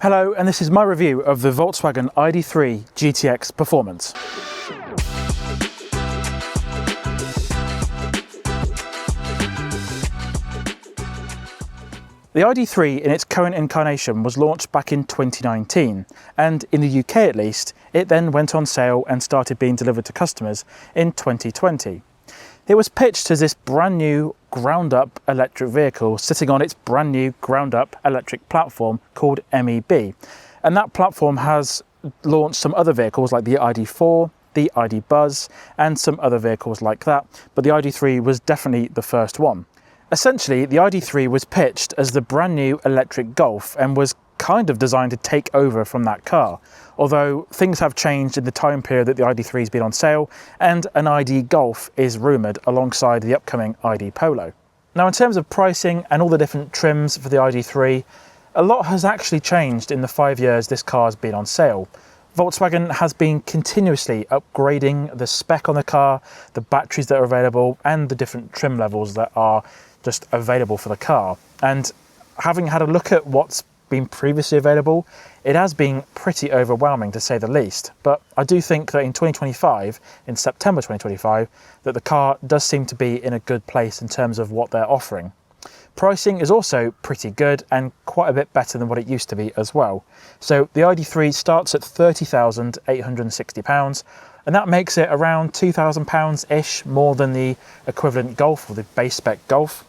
Hello, and this is my review of the Volkswagen ID.3 GTX Performance. The ID.3 in its current incarnation was launched back in 2019, and in the UK at least, it then went on sale and started being delivered to customers in 2020. It was pitched as this brand new ground-up electric vehicle sitting on its brand new ground-up electric platform called MEB. And that platform has launched some other vehicles like the ID.4, the ID. Buzz, and some other vehicles like that, but the ID.3 was definitely the first one. Essentially, the ID.3 was pitched as the brand new electric Golf and was kind of designed to take over from that car, although things have changed in the time period that the ID.3 has been on sale, and an ID Golf is rumoured alongside the upcoming ID Polo. Now, in terms of pricing and all the different trims for the ID.3, a lot has actually changed in the 5 years this car has been on sale. Volkswagen has been continuously upgrading the spec on the car, the batteries that are available, and the different trim levels that are just available for the car. And having had a look at what's been previously available, it has been pretty overwhelming to say the least. But I do think that in 2025, in September 2025, that the car does seem to be in a good place in terms of what they're offering. Pricing is also pretty good and quite a bit better than what it used to be as well. So the ID.3 starts at £30,860, and that makes it around £2,000-ish more than the equivalent Golf or the base spec Golf.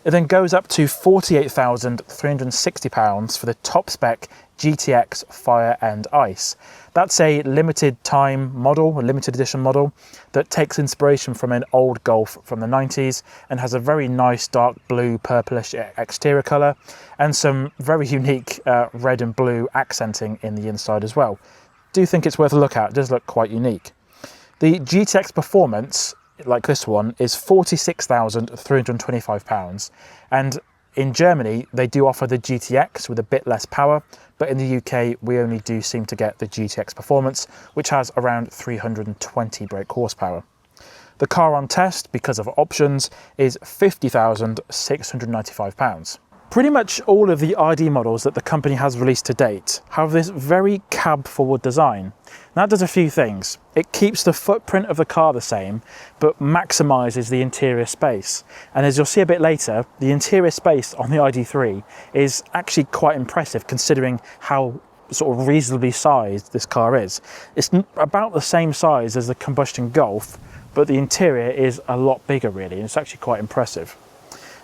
It then goes up to £48,360 for the top spec GTX Fire and Ice. That's a limited time model, a limited edition model that takes inspiration from an old Golf from the 90s and has a very nice dark blue purplish exterior colour and some very unique red and blue accenting in the inside as well. Do think it's worth a look at, it does look quite unique. The GTX Performance, like this one, is £46,325, and in Germany they do offer the GTX with a bit less power, but in the UK we only do seem to get the GTX Performance, which has around 320 brake horsepower. The car on test, because of options, is £50,695. Pretty much all of the ID models that the company has released to date have this very cab-forward design. And that does a few things. It keeps the footprint of the car the same, but maximises the interior space. And as you'll see a bit later, the interior space on the ID.3 is actually quite impressive considering how sort of reasonably sized this car is. It's about the same size as the combustion Golf, but the interior is a lot bigger really, and it's actually quite impressive.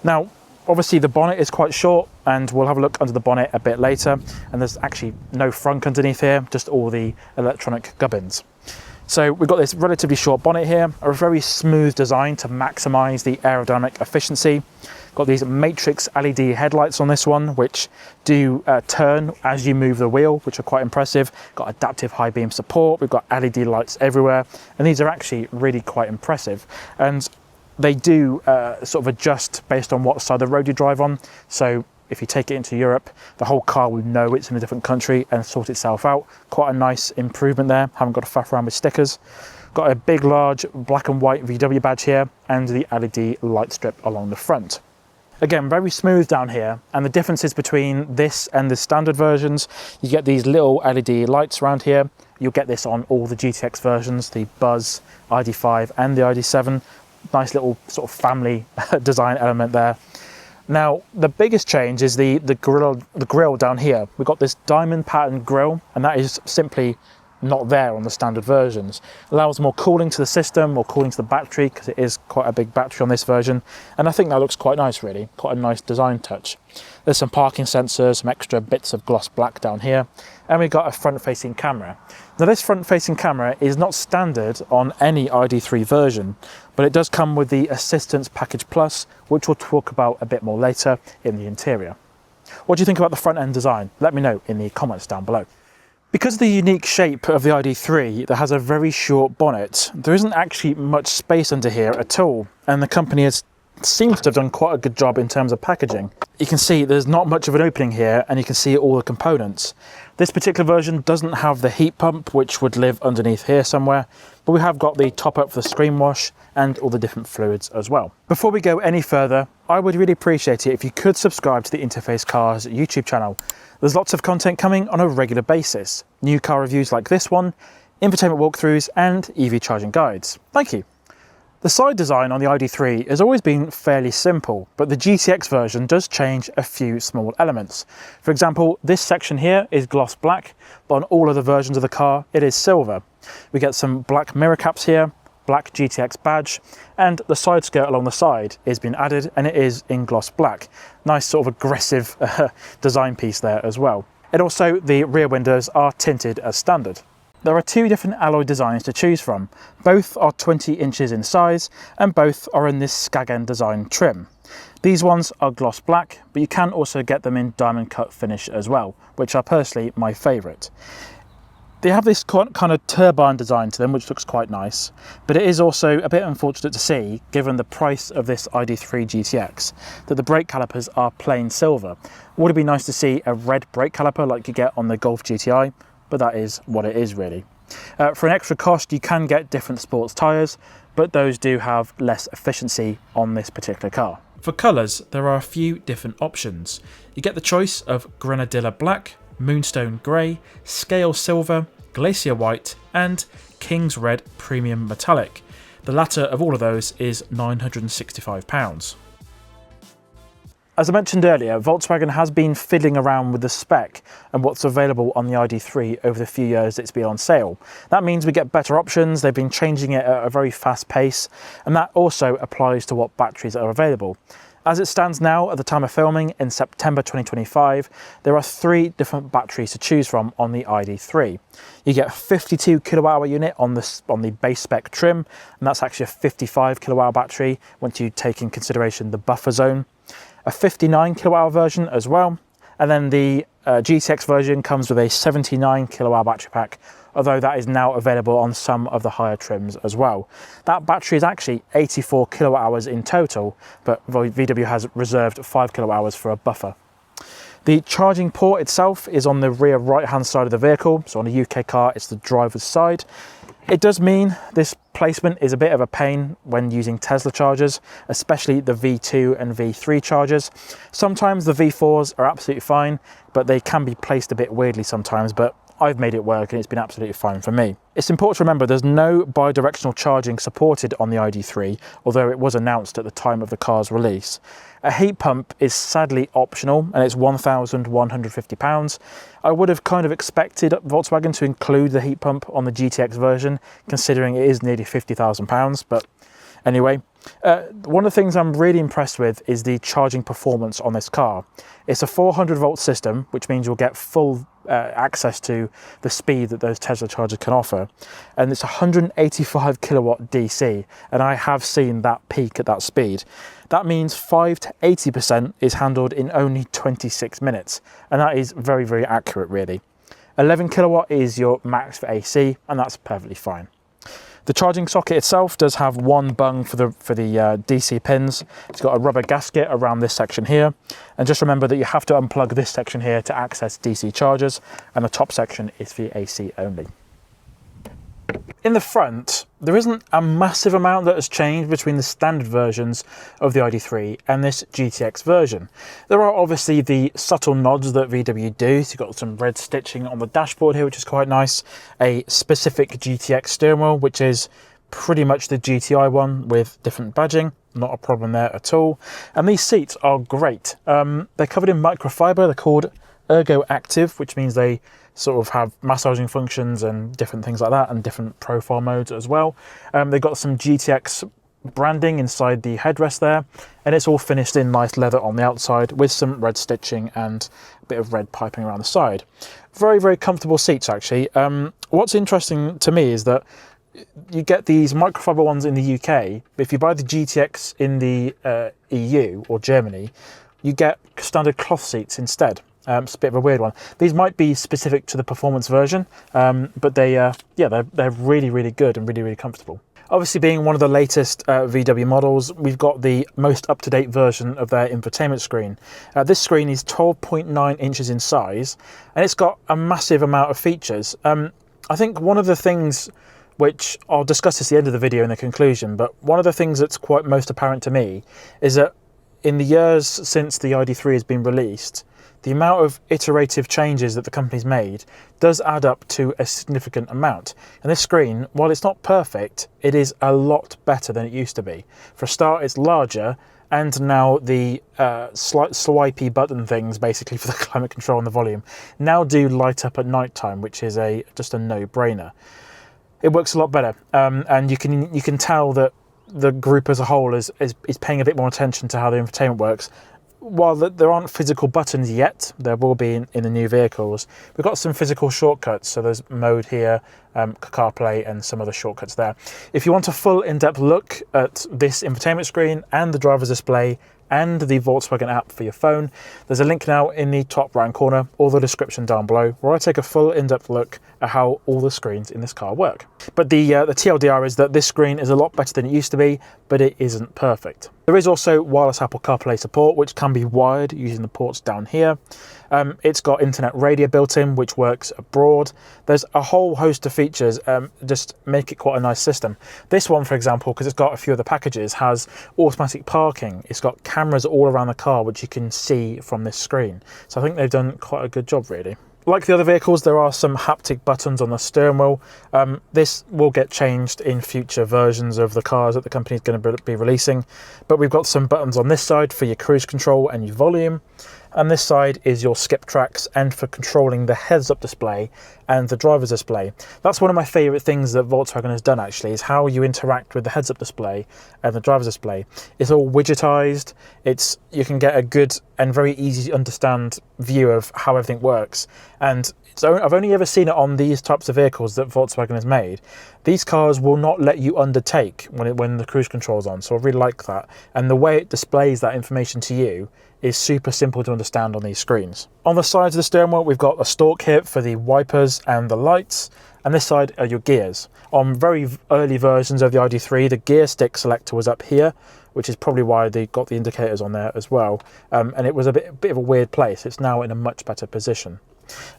Now, obviously the bonnet is quite short, and we'll have a look under the bonnet a bit later, and there's actually no frunk underneath here, just all the electronic gubbins. So we've got this relatively short bonnet here, a very smooth design to maximise the aerodynamic efficiency. Got these matrix LED headlights on this one, which do turn as you move the wheel, which are quite impressive. Got adaptive high beam support, we've got LED lights everywhere, and these are actually really quite impressive. And they do sort of adjust based on what side of the road you drive on. So if you take it into Europe, the whole car will know it's in a different country and sort itself out. Quite a nice improvement there. Haven't got to faff around with stickers. Got a big, large black and white VW badge here and the LED light strip along the front. Again, very smooth down here, and the differences between this and the standard versions, you get these little LED lights around here. You'll get this on all the GTX versions, the Buzz, ID.5 and the ID.7. Nice little sort of family design element there. Now, the biggest change is the grille down here. We've got this diamond pattern grille, and that is simply not there on the standard versions. Allows more cooling to the system, more cooling to the battery, because it is quite a big battery on this version, and I think that looks quite nice really, quite a nice design touch. There's some parking sensors, some extra bits of gloss black down here, and we've got a front-facing camera. Now, this front-facing camera is not standard on any ID.3 version, but it does come with the Assistance Package Plus, which we'll talk about a bit more later in the interior. What do you think about the front-end design? Let me know in the comments down below. Because of the unique shape of the ID.3 that has a very short bonnet, there isn't actually much space under here at all, and the company seems to have done quite a good job in terms of packaging. You can see there's not much of an opening here, and you can see all the components. This particular version doesn't have the heat pump, which would live underneath here somewhere, but we have got the top up for the screen wash and all the different fluids as well. Before we go any further, I would really appreciate it if you could subscribe to the Interface Cars YouTube channel. There's lots of content coming on a regular basis. New car reviews like this one, infotainment walkthroughs and EV charging guides. Thank you. The side design on the ID.3 has always been fairly simple, but the GTX version does change a few small elements. For example, this section here is gloss black, but on all other versions of the car, it is silver. We get some black mirror caps here, black GTX badge, and the side skirt along the side is being added and it is in gloss black. Nice sort of aggressive design piece there as well. And also the rear windows are tinted as standard. There are two different alloy designs to choose from. Both are 20 inches in size and both are in this Skagen design trim. These ones are gloss black, but you can also get them in diamond cut finish as well, which are personally my favourite. They have this kind of turbine design to them, which looks quite nice, but it is also a bit unfortunate to see, given the price of this ID.3 GTX, that the brake calipers are plain silver. Would it be nice to see a red brake caliper like you get on the Golf GTI? But that is what it is really. For an extra cost, you can get different sports tyres, but those do have less efficiency on this particular car. For colours, there are a few different options. You get the choice of Grenadilla Black, Moonstone Grey, Scale Silver, Glacier White and King's Red Premium Metallic. The latter of all of those is £965. As I mentioned earlier, Volkswagen has been fiddling around with the spec and what's available on the ID.3 over the few years it's been on sale. That means we get better options, they've been changing it at a very fast pace, and that also applies to what batteries are available. As it stands now, at the time of filming, in September 2025, there are 3 different batteries to choose from on the ID.3. You get a 52 kWh unit on the base spec trim, and that's actually a 55 kWh battery once you take in consideration the buffer zone. A 59 kWh version as well, and then the GTX version comes with a 79 kWh battery pack, although that is now available on some of the higher trims as well. That battery is actually 84 kWh in total, but VW has reserved 5 kWh for a buffer. The charging port itself is on the rear right hand side of the vehicle, so on a UK car it's the driver's side. It does mean this placement is a bit of a pain when using Tesla chargers, especially the V2 and V3 chargers. Sometimes the V4s are absolutely fine, but they can be placed a bit weirdly sometimes, but I've made it work and it's been absolutely fine for me. It's important to remember there's no bi-directional charging supported on the ID.3, although it was announced at the time of the car's release. A heat pump is sadly optional and it's £1,150. I would have kind of expected Volkswagen to include the heat pump on the GTX version, considering it is nearly £50,000, but anyway. One of the things I'm really impressed with is the charging performance on this car. It's a 400 volt system, which means you'll get full access to the speed that those Tesla chargers can offer. And it's 185 kilowatt DC, and I have seen that peak at that speed. That means 5 to 80% is handled in only 26 minutes, and that is very, very accurate really. 11 kilowatt is your max for AC, and that's perfectly fine. The charging socket itself does have one bung for the DC pins. It's got a rubber gasket around this section here. And just remember that you have to unplug this section here to access DC chargers, and the top section is for AC only. In the front, there isn't a massive amount that has changed between the standard versions of the ID.3 and this GTX version. There are obviously the subtle nods that VW do. So you've got some red stitching on the dashboard here, which is quite nice. A specific GTX steering wheel, which is pretty much the GTI one with different badging. Not a problem there at all. And these seats are great. They're covered in microfiber. They're called Ergo Active, which means they sort of have massaging functions and different things like that, and different profile modes as well. They've got some GTX branding inside the headrest there, and it's all finished in nice leather on the outside with some red stitching and a bit of red piping around the side. Very, very comfortable seats actually. What's interesting to me is that you get these microfiber ones in the UK, but if you buy the GTX in the EU or Germany, you get standard cloth seats instead. It's a bit of a weird one. These might be specific to the performance version, but they're really, really good and really, really comfortable. Obviously, being one of the latest VW models, we've got the most up-to-date version of their infotainment screen. This screen is 12.9 inches in size, and it's got a massive amount of features. I think one of the things, which I'll discuss this at the end of the video in the conclusion, but one of the things that's quite most apparent to me is that in the years since the ID.3 has been released, the amount of iterative changes that the company's made does add up to a significant amount. And this screen, while it's not perfect, it is a lot better than it used to be. For a start, it's larger, and now the slight swipey button things, basically for the climate control and the volume, now do light up at night time, which is just a no-brainer. It works a lot better, and you can tell that the group as a whole is paying a bit more attention to how the infotainment works. While there aren't physical buttons yet, there will be in the new vehicles. We've got some physical shortcuts, so there's mode here, CarPlay, and some other shortcuts there. If you want a full in-depth look at this infotainment screen and the driver's display and the Volkswagen app for your phone, there's a link now in the top right corner, or the description down below, where I take a full in-depth look at how all the screens in this car work. But the TLDR is that this screen is a lot better than it used to be, but it isn't perfect. There is also wireless Apple CarPlay support, which can be wired using the ports down here. It's got internet radio built in, which works abroad. There's a whole host of features, just make it quite a nice system. This one, for example, because it's got a few other packages, has automatic parking. It's got cameras all around the car, which you can see from this screen. So I think they've done quite a good job, really. Like the other vehicles, there are some haptic buttons on the steering wheel. This will get changed in future versions of the cars that the company is going to be releasing. But we've got some buttons on this side for your cruise control and your volume. And this side is your skip tracks and for controlling the heads-up display and the driver's display. That's one of my favourite things that Volkswagen has done, actually, is how you interact with the heads-up display and the driver's display. It's all widgetized. You can get a good and very easy to understand view of how everything works. And I've only ever seen it on these types of vehicles that Volkswagen has made. These cars will not let you undertake when the cruise control's on, so I really like that. And the way it displays that information to you is super simple to understand on these screens. On the sides of the steering wheel, we've got a stalk here for the wipers and the lights, and this side are your gears. On very early versions of the ID.3, the gear stick selector was up here, which is probably why they got the indicators on there as well. And it was a bit of a weird place. It's now in a much better position.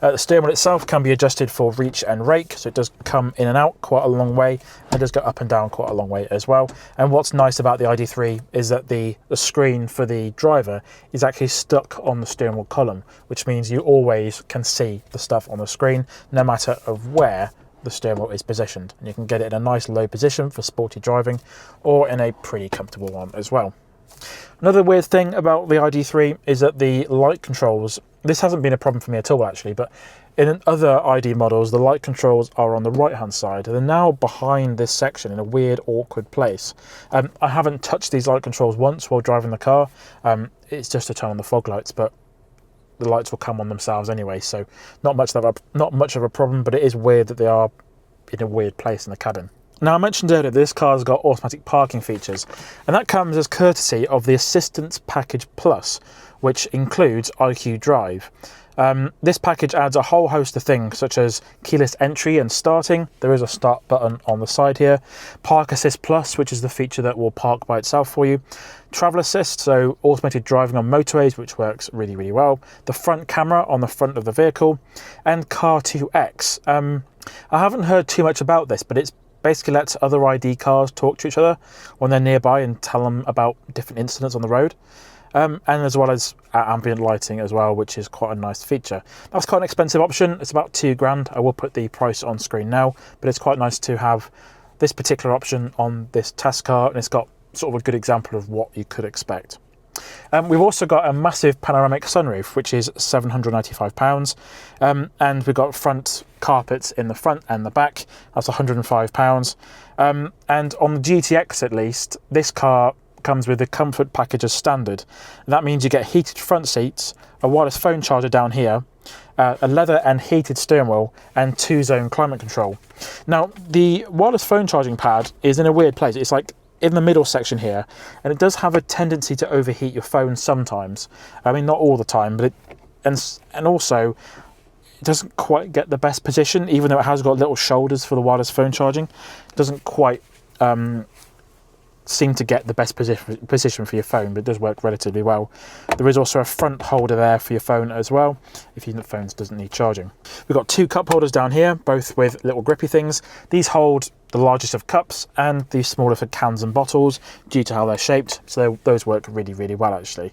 The steering wheel itself can be adjusted for reach and rake, so it does come in and out quite a long way, and it does go up and down quite a long way as well. And what's nice about the ID.3 is that the screen for the driver is actually stuck on the steering wheel column, which means you always can see the stuff on the screen, no matter of where the steering wheel is positioned. And you can get it in a nice low position for sporty driving, or in a pretty comfortable one as well. Another weird thing about the ID.3 is that the light controls, this hasn't been a problem for me at all actually, but in other ID models, the light controls are on the right-hand side. They're now behind this section in a weird, awkward place. I haven't touched these light controls once while driving the car. It's just to turn on the fog lights, but the lights will come on themselves anyway, so not much of a problem, but it is weird that they are in a weird place in the cabin. Now, I mentioned earlier this car's got automatic parking features, and that comes as courtesy of the Assistance Package Plus, which includes IQ Drive. This package adds a whole host of things, such as keyless entry and starting. There is a start button on the side here. Park Assist Plus, which is the feature that will park by itself for you. Travel Assist, so automated driving on motorways, which works really, really well. The front camera on the front of the vehicle, and Car 2X. I haven't heard too much about this, but it's basically lets other ID cars talk to each other when they're nearby and tell them about different incidents on the road. And as well as ambient lighting as well, which is quite a nice feature. That's quite an expensive option. It's about £2,000. I will put the price on screen now, but it's quite nice to have this particular option on this test car, and it's got sort of a good example of what you could expect. We've also got a massive panoramic sunroof, which is £795, and we've got front carpets in the front and the back. That's £105. And on the GTX at least, this car comes with the comfort package as standard. And that means you get heated front seats, a wireless phone charger down here, a leather and heated steering wheel, and 2-zone climate control. Now, the wireless phone charging pad is in a weird place. It's like in the middle section here, and it does have a tendency to overheat your phone sometimes. I mean, not all the time, but and also it doesn't quite get the best position, even though it has got little shoulders for the wireless phone charging. It doesn't quite seem to get the best position for your phone, but it does work relatively well. There is also a front holder there for your phone as well, if your phone doesn't need charging. We've got two cup holders down here, both with little grippy things. These hold the largest of cups and the smaller for cans and bottles due to how they're shaped, so those work really, really well actually.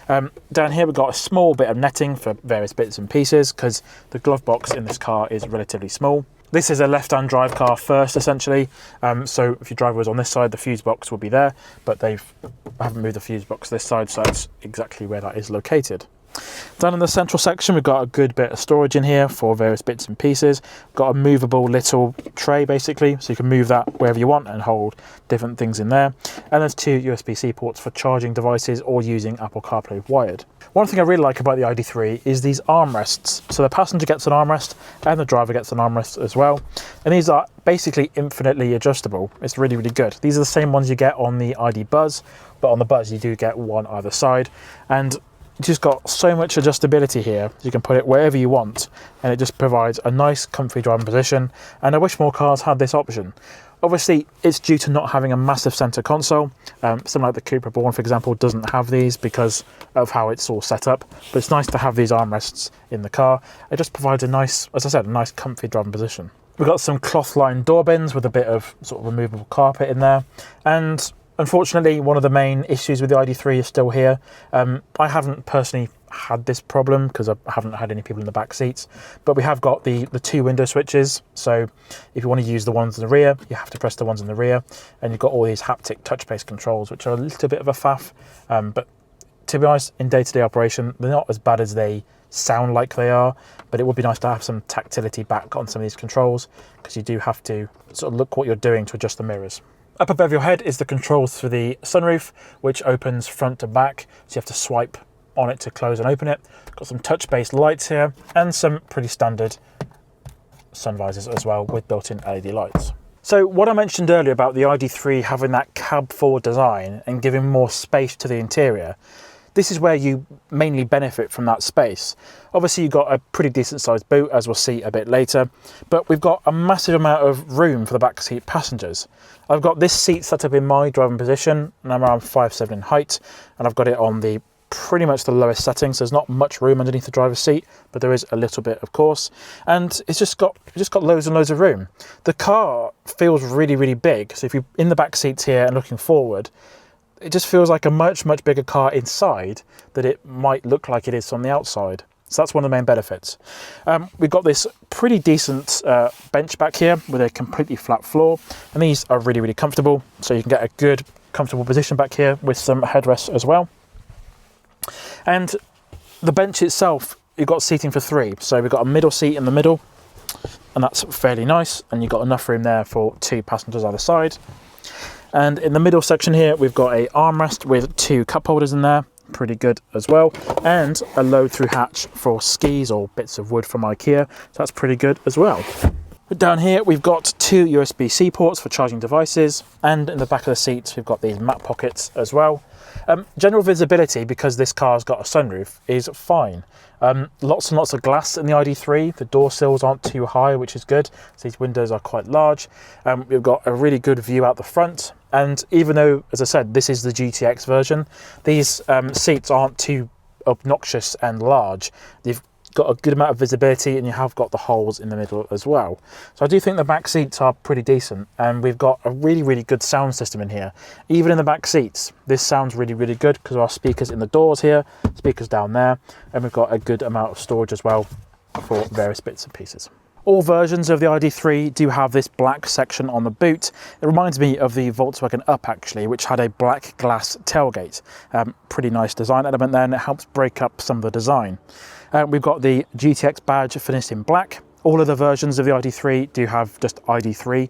Down here we've got a small bit of netting for various bits and pieces because the glove box in this car is relatively small. This is a left-hand drive car first, essentially. So if your driver was on this side, the fuse box will be there, but they haven't moved the fuse box this side, so that's exactly where that is located. Down in the central section, we've got a good bit of storage in here for various bits and pieces. We've got a movable little tray, basically, so you can move that wherever you want and hold different things in there. And there's two USB-C ports for charging devices or using Apple CarPlay wired. One thing I really like about the ID.3 is these armrests. So the passenger gets an armrest and the driver gets an armrest as well. And these are basically infinitely adjustable. It's really, really good. These are the same ones you get on the ID Buzz, but on the Buzz you do get one either side. And it's just got so much adjustability here. You can put it wherever you want, and it just provides a nice, comfy driving position. And I wish more cars had this option. Obviously, it's due to not having a massive centre console. Something like the Cupra Born, for example, doesn't have these because of how it's all set up. But it's nice to have these armrests in the car. It just provides a nice, as I said, a nice, comfy driving position. We've got some cloth-lined door bins with a bit of sort of removable carpet in there, and unfortunately, one of the main issues with the ID.3 is still here. I haven't personally had this problem because I haven't had any people in the back seats, but we have got the two window switches. So if you want to use the ones in the rear, you have to press the ones in the rear, and you've got all these haptic touch-based controls, which are a little bit of a faff. But to be honest, in day-to-day operation, they're not as bad as they sound like they are, but it would be nice to have some tactility back on some of these controls because you do have to sort of look what you're doing to adjust the mirrors. Up above your head is the controls for the sunroof, which opens front to back, so you have to swipe on it to close and open it. Got some touch-based lights here and some pretty standard sun visors as well with built-in LED lights. So what I mentioned earlier about the ID.3 having that cab forward design and giving more space to the interior, this is where you mainly benefit from that space. Obviously you've got a pretty decent sized boot, as we'll see a bit later, but we've got a massive amount of room for the back seat passengers. I've got this seat set up in my driving position, and I'm around 5'7" in height, and I've got it on the pretty much the lowest setting, so there's not much room underneath the driver's seat, but there is a little bit, of course, and it's just got loads and loads of room. The car feels really, really big, so if you're in the back seats here and looking forward, it just feels like a much bigger car inside than it might look like it is on the outside. So that's one of the main benefits. We've got this pretty decent bench back here with a completely flat floor, and these are really, really comfortable, so you can get a good comfortable position back here with some headrests as well. And the bench itself, you've got seating for three, so we've got a middle seat in the middle, and that's fairly nice, and you've got enough room there for two passengers either side. And in the middle section here, we've got a armrest with two cup holders in there, pretty good as well, and a load through hatch for skis or bits of wood from IKEA, so that's pretty good as well. But down here we've got two USB-C ports for charging devices, and in the back of the seats we've got these map pockets as well. General visibility, because this car's got a sunroof, is fine. Lots and lots of glass in the ID.3. The door sills aren't too high, which is good, so these windows are quite large. We've got a really good view out the front, and even though, as I said, this is the GTX version, these seats aren't too obnoxious and large. They've got a good amount of visibility, and you have got the holes in the middle as well. So I do think the back seats are pretty decent, and we've got a really, really good sound system in here. Even in the back seats, this sounds really, really good because there are speakers in the doors here, speakers down there, and we've got a good amount of storage as well for various bits and pieces. All versions of the ID.3 do have this black section on the boot. It reminds me of the Volkswagen Up actually, which had a black glass tailgate. Pretty nice design element there, and it helps break up some of the design. We've got the GTX badge finished in black. All of the versions of the ID.3 do have just ID.3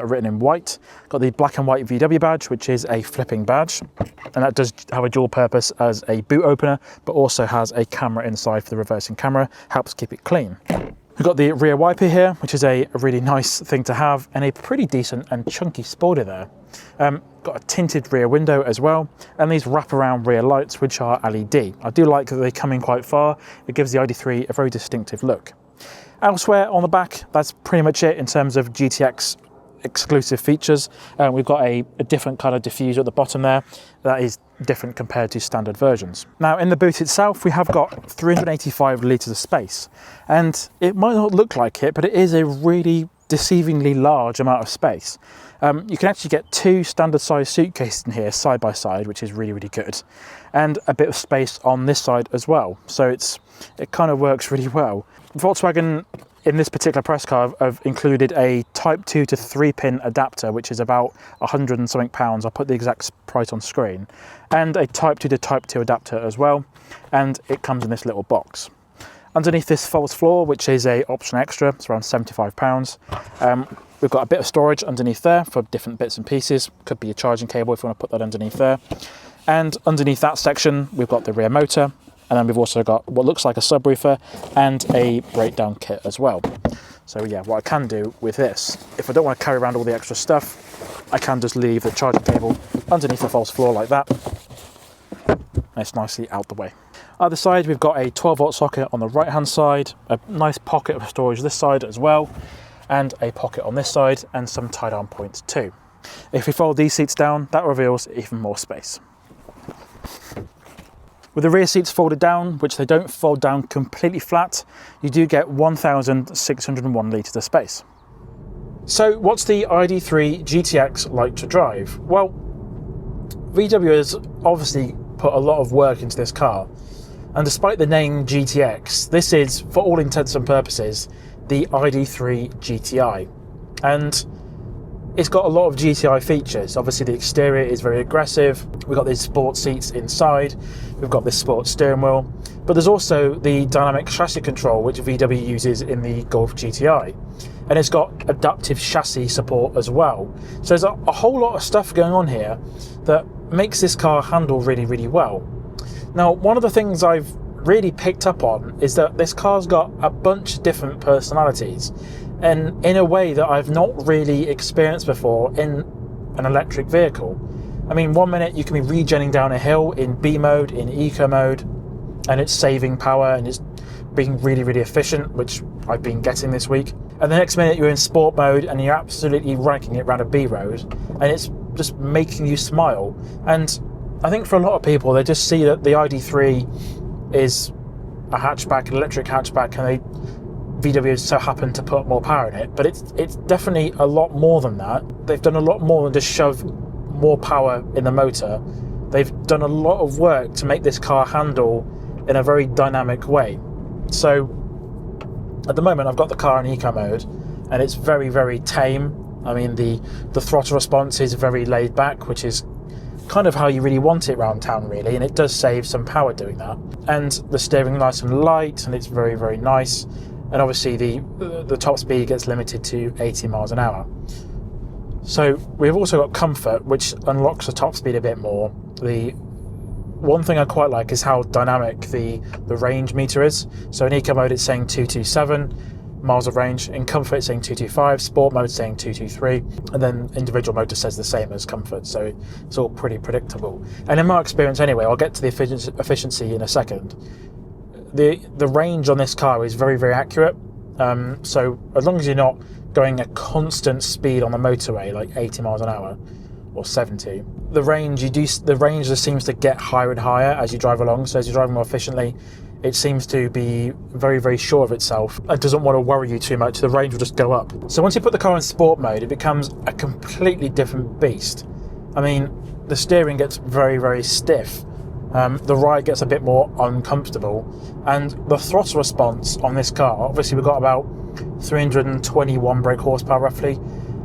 written in white. Got the black and white VW badge, which is a flipping badge, and that does have a dual purpose as a boot opener, but also has a camera inside for the reversing camera, helps keep it clean. We've got the rear wiper here, which is a really nice thing to have, and a pretty decent and chunky spoiler there. Got a tinted rear window as well, and these wraparound rear lights, which are LED. I do like that they come in quite far. It gives the ID.3 a very distinctive look. Elsewhere on the back, that's pretty much it in terms of GTX exclusive features. We've got a different colour diffuser at the bottom there. That is different compared to standard versions. Now in the boot itself, we have got 385 litres of space, and it might not look like it, but it is a really deceivingly large amount of space. You can actually get 2 standard size suitcases in here side by side, which is really, really good, and a bit of space on this side as well. So it kind of works really well. Volkswagen in this particular press car have included a Type 2 to 3 pin adapter, which is about 100 and something pounds. I'll put the exact price on screen, and a Type 2 to Type 2 adapter as well, and it comes in this little box. Underneath this false floor, which is a option extra, it's around £75. We've got a bit of storage underneath there for different bits and pieces. Could be a charging cable if you want to put that underneath there. And underneath that section, we've got the rear motor, and then we've also got what looks like a subwoofer and a breakdown kit as well. So yeah, what I can do with this, if I don't want to carry around all the extra stuff, I can just leave the charging cable underneath the false floor like that. And it's nicely out the way. Other side, we've got a 12-volt socket on the right-hand side, a nice pocket of storage this side as well, and a pocket on this side, and some tie-down points too. If we fold these seats down, that reveals even more space. With the rear seats folded down, which they don't fold down completely flat, you do get 1,601 litres of space. So what's the ID.3 GTX like to drive? Well, VW has obviously put a lot of work into this car, and despite the name GTX, this is, for all intents and purposes, the ID.3 GTI. And it's got a lot of GTI features. Obviously the exterior is very aggressive. We've got these sport seats inside. We've got this sport steering wheel. But there's also the dynamic chassis control, which VW uses in the Golf GTI. And it's got adaptive chassis support as well. So there's a whole lot of stuff going on here that makes this car handle really, really well. Now, one of the things I've really picked up on is that this car's got a bunch of different personalities, and in a way that I've not really experienced before in an electric vehicle. I mean, one minute you can be regenning down a hill in B mode, in eco mode, and it's saving power and it's being really, really efficient, which I've been getting this week. And the next minute you're in sport mode and you're absolutely ranking it around a B road, and it's just making you smile. And I think for a lot of people, they just see that the ID.3 is a hatchback, an electric hatchback, and VW so happened to put more power in it. But it's definitely a lot more than that. They've done a lot more than just shove more power in the motor. They've done a lot of work to make this car handle in a very dynamic way. So at the moment, I've got the car in eco mode, and it's very, very tame. I mean, the throttle response is very laid back, which is kind of how you really want it around town, really, and it does save some power doing that. And the steering nice and light, and it's very, very nice. And obviously the top speed gets limited to 80 miles an hour. So we've also got comfort, which unlocks the top speed a bit more. The one thing I quite like is how dynamic the range meter is. So in eco mode it's saying 227 miles of range, in comfort it's saying 225, sport mode saying 223, and then individual motor says the same as comfort, so it's all pretty predictable. And in my experience anyway, I'll get to the efficiency in a second, the range on this car is very, very accurate. So as long as you're not going a constant speed on the motorway like 80 miles an hour or 70, the range just seems to get higher and higher as you drive along. So as you're driving more efficiently, it seems to be very, very sure of itself and doesn't want to worry you too much. The range will just go up. So once you put the car in sport mode, it becomes a completely different beast. I mean, the steering gets very, very stiff. The ride gets a bit more uncomfortable, and the throttle response on this car, obviously we've got about 321 brake horsepower roughly,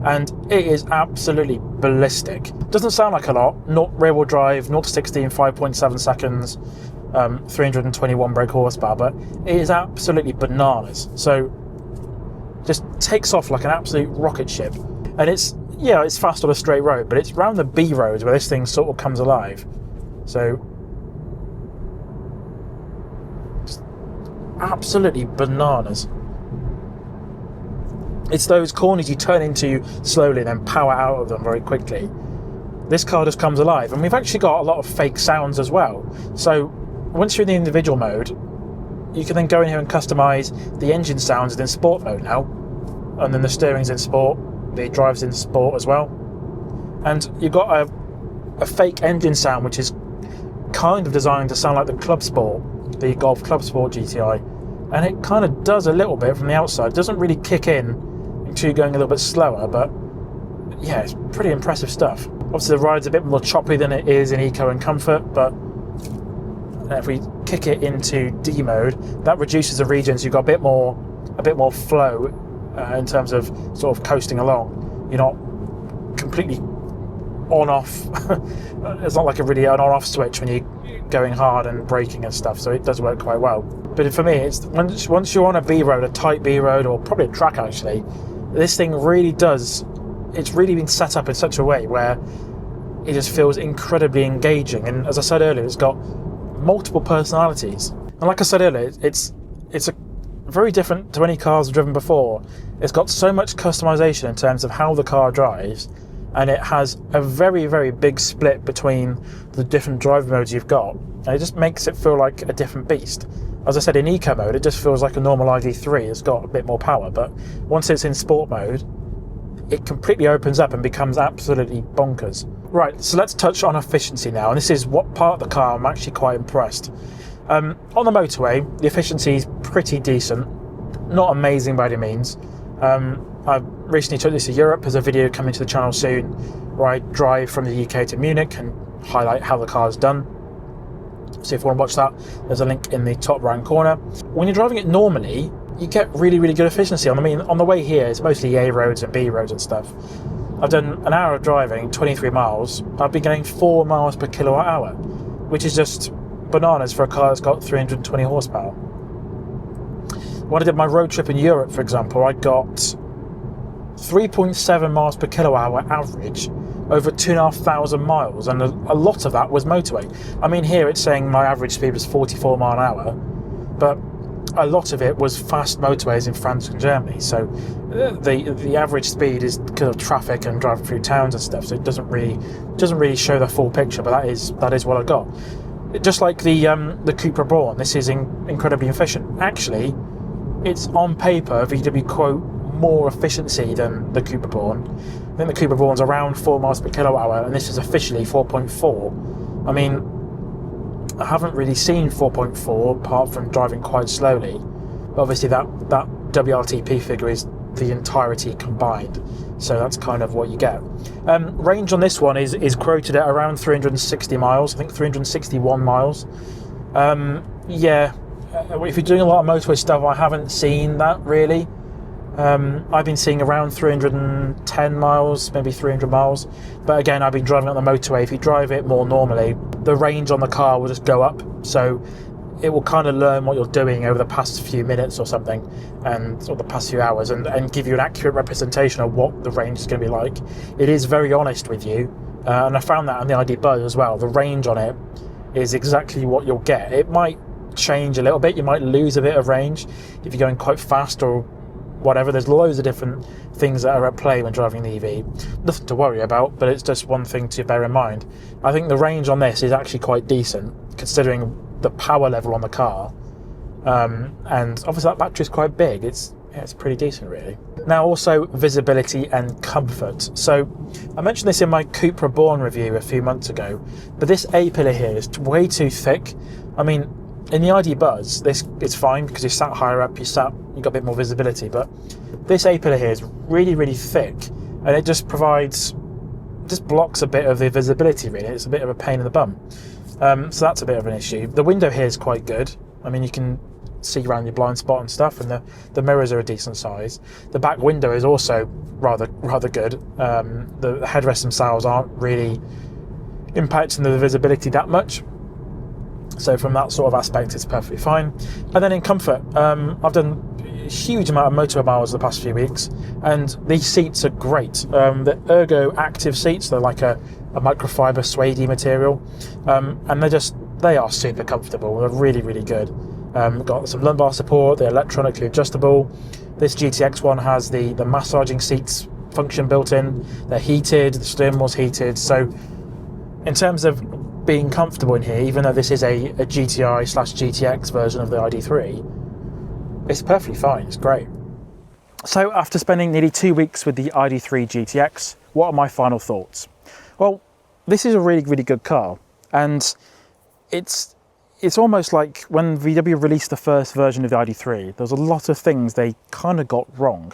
and it is absolutely ballistic. Doesn't sound like a lot, not rear wheel drive, 0 to 60 in 5.7 seconds, 321 brake horsepower, but it is absolutely bananas. So just takes off like an absolute rocket ship. And it's fast on a straight road, but it's around the B roads where this thing sort of comes alive. So just absolutely bananas. It's those corners you turn into slowly and then power out of them very quickly. This car just comes alive, and we've actually got a lot of fake sounds as well. So once you're in the individual mode, you can then go in here and customize the engine sounds in sport mode now, and then the steering's in sport, the drives in sport as well. And you've got a fake engine sound, which is kind of designed to sound like the Club Sport, the Golf Club Sport GTI. And it kind of does a little bit from the outside. It doesn't really kick in until you're going a little bit slower, but yeah, it's pretty impressive stuff. Obviously the ride's a bit more choppy than it is in Eco and Comfort, but if we kick it into D mode, that reduces the regions. You've got a bit more flow in terms of sort of coasting along. You're not completely on off. It's not like a really on off switch when you're going hard and braking and stuff, so it does work quite well. But for me, it's once you're on a B road, a tight B road, or probably a track actually, this thing really does, it's really been set up in such a way where it just feels incredibly engaging. And as I said earlier, it's got multiple personalities. And like I said earlier, it's a very different to any cars I've driven before. It's got so much customization in terms of how the car drives, and it has a very, very big split between the different drive modes you've got, and it just makes it feel like a different beast. As I said, in Eco mode, it just feels like a normal ID.3. It's got a bit more power, but once it's in Sport mode, it completely opens up and becomes absolutely bonkers. Right, so let's touch on efficiency now, and this is what part of the car I'm actually quite impressed. On the motorway, the efficiency is pretty decent, not amazing by any means. I recently took this to Europe. There's a video coming to the channel soon where I drive from the UK to Munich and highlight how the car is done. So if you want to watch that, there's a link in the top right corner. When you're driving it normally, you get really, really good efficiency. On the way here, it's mostly A roads and B roads and stuff. I've done an hour of driving, 23 miles. I've been getting 4 miles per kilowatt hour, which is just bananas for a car that's got 320 horsepower. When I did my road trip in Europe, for example, I got 3.7 miles per kilowatt hour average over 2,500 miles, and a lot of that was motorway. I mean, here it's saying my average speed was 44 mile an hour, but a lot of it was fast motorways in France and Germany. So the average speed is because of traffic and driving through towns and stuff. So it doesn't really show the full picture, but that is what I got. Just like the Cupra Born, this is incredibly efficient. Actually, it's on paper VW quote more efficiency than the Cupra Born. I think the Cupra Born's around 4 miles per kilowatt hour, and this is officially 4.4. I mean, I haven't really seen 4.4 apart from driving quite slowly. But obviously that WLTP figure is the entirety combined, so that's kind of what you get. Range on this one is quoted at around 360 miles, I think 361 miles. Yeah, if you're doing a lot of motorway stuff, I haven't seen that really. I've been seeing around 310 miles, maybe 300 miles. But again, I've been driving on the motorway. If you drive it more normally, the range on the car will just go up. So it will kind of learn what you're doing over the past few minutes or something, or the past few hours, and give you an accurate representation of what the range is going to be like. It is very honest with you. And I found that on the ID Buzz as well. The range on it is exactly what you'll get. It might change a little bit. You might lose a bit of range if you're going quite fast or whatever. There's loads of different things that are at play when driving the EV. Nothing to worry about, but it's just one thing to bear in mind. I think the range on this is actually quite decent considering the power level on the car, and obviously that battery is quite big. It's pretty decent really. Now also visibility and comfort. So I mentioned this in my Cupra Born review a few months ago, but this A-pillar here is way too thick. I mean, in the ID Buzz, it's fine because you're sat higher up, you've got a bit more visibility, but this A-pillar here is really, really thick, and it just blocks a bit of the visibility really. It's a bit of a pain in the bum. So that's a bit of an issue. The window here is quite good. I mean, you can see around your blind spot and stuff, and the mirrors are a decent size. The back window is also rather good. The headrests themselves aren't really impacting the visibility that much. So from that sort of aspect, it's perfectly fine. And then in comfort, I've done a huge amount of motorway miles the past few weeks, and these seats are great. The Ergo Active seats, they're like a microfiber suede material, and they are super comfortable. They're really, really good. Got some lumbar support, they're electronically adjustable. This GTX one has the massaging seats function built in. They're heated, the steering wheel's heated. So in terms of being comfortable in here, even though this is a GTI/GTX version of the ID.3, it's perfectly fine. It's great. So after spending nearly 2 weeks with the ID.3 GTX, what are my final thoughts? Well, this is a really, really good car, and it's almost like when VW released the first version of the ID.3, there was a lot of things they kind of got wrong.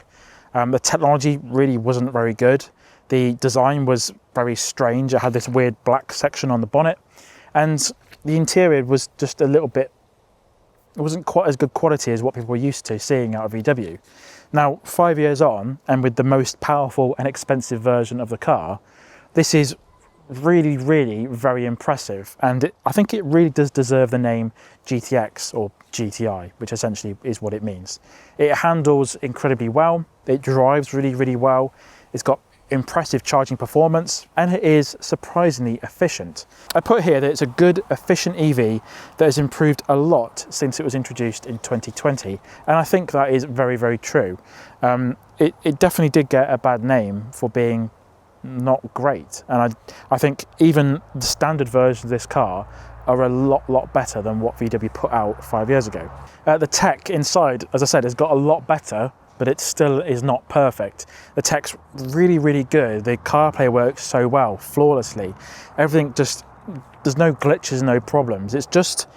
The technology really wasn't very good. The design was very strange. It had this weird black section on the bonnet, and the interior was just a little bit, it wasn't quite as good quality as what people were used to seeing out of VW. Now, 5 years on, and with the most powerful and expensive version of the car, this is really, really very impressive, and I think it really does deserve the name GTX or GTI, which essentially is what it means. It handles incredibly well, it drives really, really well, it's got impressive charging performance, and it is surprisingly efficient. I put here that it's a good, efficient EV that has improved a lot since it was introduced in 2020, and I think that is very, very true. It definitely did get a bad name for being not great, and I think even the standard versions of this car are a lot better than what VW put out 5 years ago. The tech inside, as I said, has got a lot better, but it still is not perfect. The tech's really, really good. The CarPlay works so well, flawlessly. Everything just, there's no glitches, no problems. It's just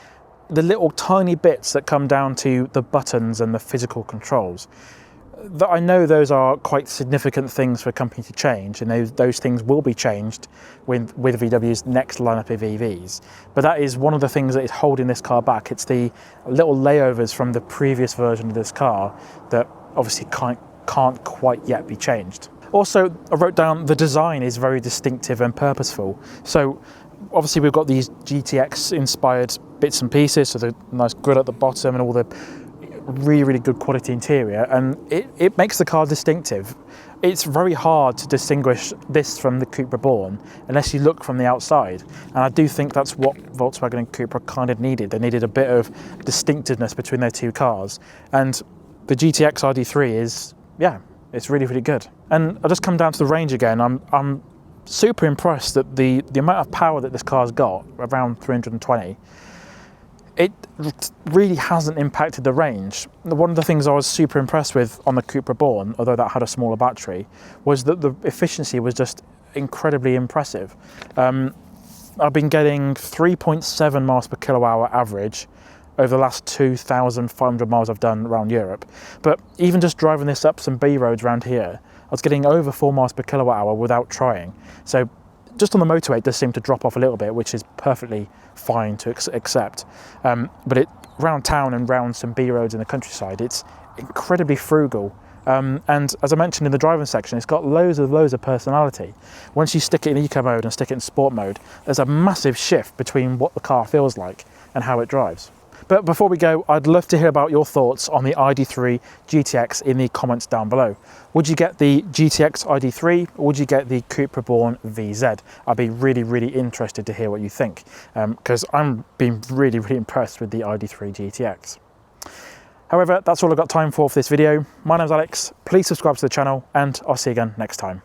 the little tiny bits that come down to the buttons and the physical controls. I know those are quite significant things for a company to change, and those things will be changed with VW's next lineup of EVs. But that is one of the things that is holding this car back. It's the little layovers from the previous version of this car that obviously can't quite yet be changed. Also, I wrote down the design is very distinctive and purposeful. So obviously we've got these GTX inspired bits and pieces, so the nice grille at the bottom and all the really, really good quality interior, and it makes the car distinctive. It's very hard to distinguish this from the Cupra Born unless you look from the outside, and I do think that's what Volkswagen and Cupra kind of needed. They needed a bit of distinctiveness between their two cars, and the GTX ID.3 is, yeah, it's really, really good. And I'll just come down to the range again. I'm super impressed that the amount of power that this car's got, around 320, it really hasn't impacted the range. One of the things I was super impressed with on the Cupra Born, although that had a smaller battery, was that the efficiency was just incredibly impressive. I've been getting 3.7 miles per kilowatt hour average over the last 2,500 miles I've done around Europe. But even just driving this up some B roads around here, I was getting over 4 miles per kilowatt hour without trying. So just on the motorway, it does seem to drop off a little bit, which is perfectly fine to accept. But around town and around some B roads in the countryside, it's incredibly frugal. And as I mentioned in the driving section, it's got loads of personality. Once you stick it in eco mode and stick it in sport mode, there's a massive shift between what the car feels like and how it drives. But before we go, I'd love to hear about your thoughts on the ID.3 GTX in the comments down below. Would you get the GTX ID.3 or would you get the Cupra Born VZ? I'd be really, really interested to hear what you think, because I'm being really, really impressed with the ID.3 GTX. However, that's all I've got time for this video. My name's Alex, please subscribe to the channel, and I'll see you again next time.